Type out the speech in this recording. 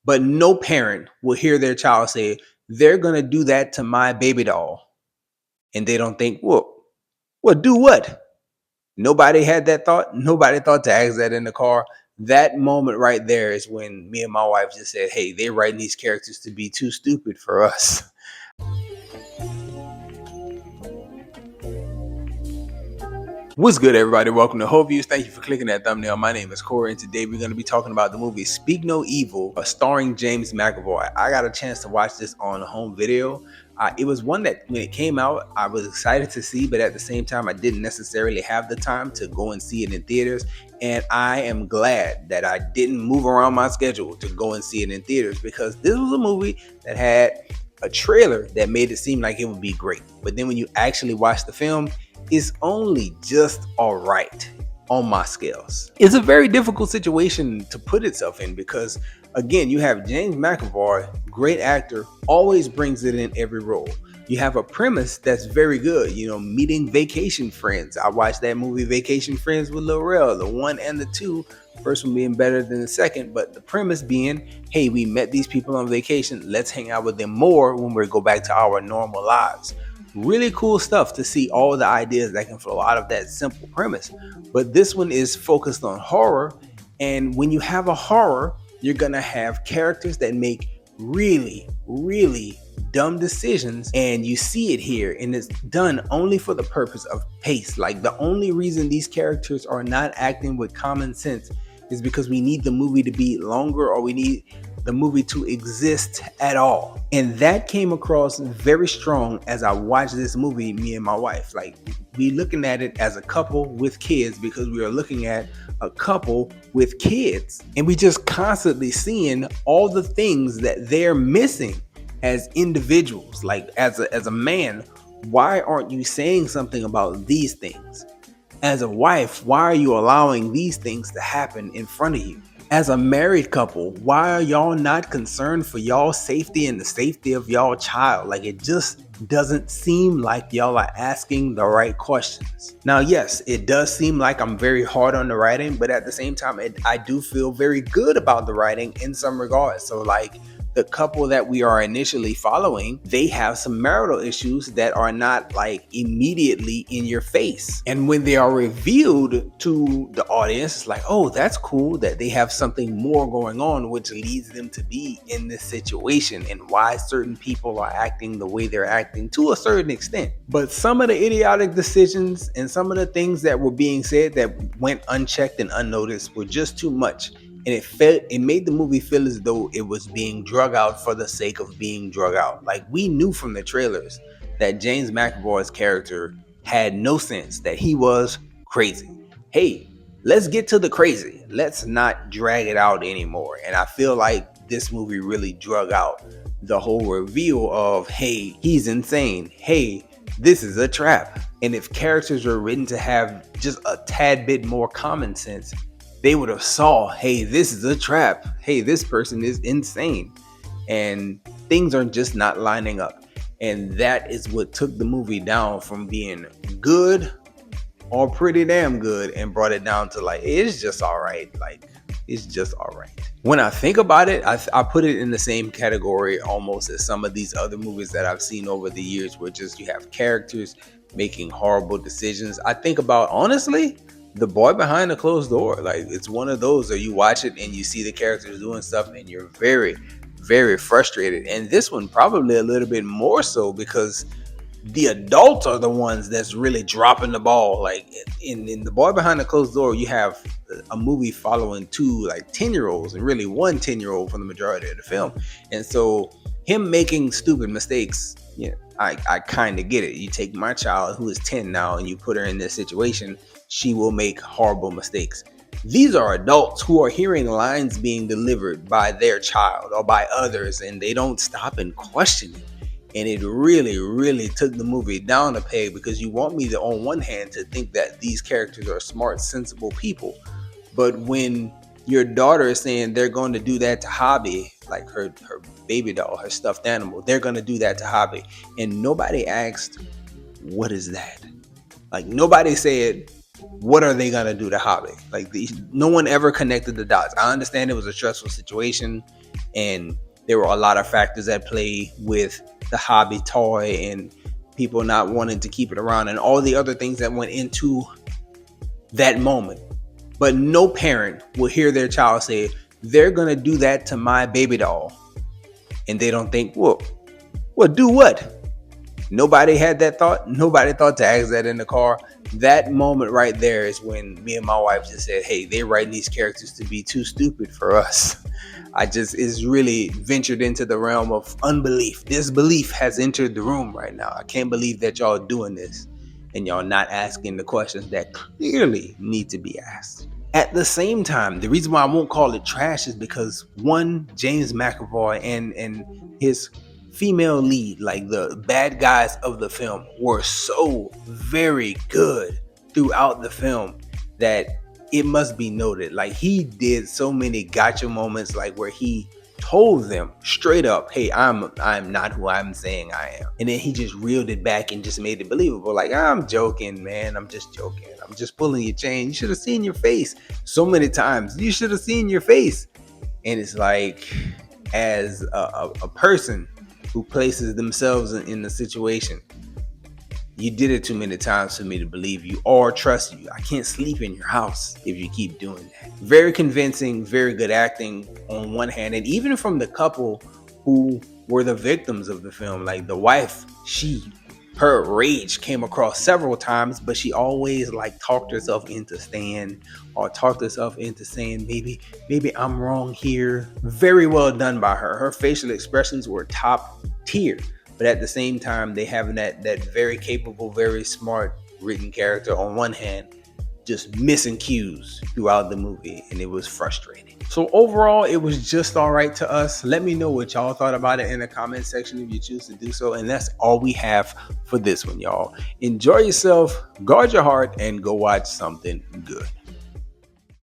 But no parent will hear their child say, they're going to do that to my baby doll. And they don't think, well, do what? Nobody had that thought. Nobody thought to ask that in the car. That moment right there is when me and my wife just said, hey, they're writing these characters to be too stupid for us. What's good, everybody? Welcome to Whole Views. Thank you for clicking that thumbnail. My name is Corey, and today we're going to be talking about the movie Speak No Evil, starring James McAvoy. I got a chance to watch this on home video. It was one that, when it came out, I was excited to see, but at the same time, I didn't necessarily have the time to go and see it in theaters. And I am glad that I didn't move around my schedule to go and see it in theaters, because this was a movie that had a trailer that made it seem like it would be great. But then when you actually watch the film, it's only just all right on my scales. It's a very difficult situation to put itself in because, again, you have James McAvoy, great actor, always brings it in every role. You have a premise that's very good, meeting vacation friends. I watched that movie Vacation Friends with Lil Rel, the 1 and the 2. First one being better than the second, but the premise being, hey, we met these people on vacation. Let's hang out with them more when we go back to our normal lives. Really cool stuff to see all the ideas that can flow out of that simple premise. But this one is focused on horror. And when you have a horror, you're going to have characters that make really, really dumb decisions. And you see it here. And it's done only for the purpose of pace. Like, the only reason these characters are not acting with common sense is because we need the movie to be longer, or we need the movie to exist at all. And that came across very strong as I watched this movie, me and my wife. Like, we looking at it as a couple with kids, because we are looking at a couple with kids. And we just constantly seeing all the things that they're missing as individuals. Like, as a man, why aren't you saying something about these things? As a wife, why are you allowing these things to happen in front of you? As a married couple, why are y'all not concerned for y'all's safety and the safety of y'all child? Like, it just doesn't seem like y'all are asking the right questions. Now, yes, it does seem like I'm very hard on the writing, but at the same time, I do feel very good about the writing in some regards. So, like, the couple that we are initially following, they have some marital issues that are not like immediately in your face. And when they are revealed to the audience, it's like, oh, that's cool that they have something more going on, which leads them to be in this situation and why certain people are acting the way they're acting to a certain extent. But some of the idiotic decisions and some of the things that were being said that went unchecked and unnoticed were just too much. And it made the movie feel as though it was being drug out for the sake of being drug out. Like, we knew from the trailers that James McAvoy's character had no sense, that he was crazy. Hey, let's get to the crazy. Let's not drag it out anymore. And I feel like this movie really drug out the whole reveal of, hey, he's insane. Hey, this is a trap. And if characters were written to have just a tad bit more common sense, they would have saw, hey, this is a trap. Hey, this person is insane. And things are just not lining up. And that is what took the movie down from being good or pretty damn good and brought it down to, like, it's just all right. Like, it's just all right. When I think about it, I put it in the same category almost as some of these other movies that I've seen over the years, where just you have characters making horrible decisions. I think about, honestly, The Boy Behind the Closed Door. Like, it's one of those where you watch it and you see the characters doing stuff and you're very, very frustrated. And this one probably a little bit more so, because the adults are the ones that's really dropping the ball. Like, in The Boy Behind the Closed Door, you have a movie following two like 10-year-olds and really one 10-year-old for the majority of the film. And so him making stupid mistakes, I kind of get it. You take my child who is 10 now and you put her in this situation, she will make horrible mistakes. These are adults who are hearing lines being delivered by their child or by others, and they don't stop and question it. And it really, really took the movie down a peg, because you want me to, on one hand, to think that these characters are smart, sensible people. But when your daughter is saying they're going to do that to Hobby, like her baby doll, her stuffed animal, they're going to do that to Hobby, and nobody asked, what is that? Like, nobody said, what are they gonna do to Hobby? Like, no one ever connected the dots. I understand it was a stressful situation. And there were a lot of factors at play with the hobby toy and people not wanting to keep it around and all the other things that went into that moment. But no parent will hear their child say, they're going to do that to my baby doll. And they don't think, well, do what? Nobody had that thought. Nobody thought to ask that in the car. That moment right there is when me and my wife just said, hey, they're writing these characters to be too stupid for us. It's really ventured into the realm of unbelief. Disbelief has entered the room right now. I can't believe that y'all doing this and y'all not asking the questions that clearly need to be asked. At the same time, the reason why I won't call it trash is because one, James McAvoy and his female lead, like the bad guys of the film, were so very good throughout the film that it must be noted. Like, he did so many gotcha moments, like where he told them straight up, hey, I'm not who I'm saying I am. And then he just reeled it back and just made it believable. Like, I'm joking, man. I'm just joking. I'm just pulling your chain. You should have seen your face so many times. You should have seen your face. And it's like, as a person who places themselves in the situation, you did it too many times for me to believe you or trust you. I can't sleep in your house if you keep doing that. Very convincing, very good acting on one hand. And even from the couple who were the victims of the film, like the wife, her rage came across several times, but she always like talked herself into staying or talked herself into saying, maybe I'm wrong here. Very well done by her. Her facial expressions were top tier. But at the same time, they have that very capable, very smart written character on one hand, just missing cues throughout the movie, and it was frustrating. So overall, it was just all right to us. Let me know what y'all thought about it in the comment section if you choose to do so. And that's all we have for this one, y'all. Enjoy yourself, guard your heart, and go watch something good.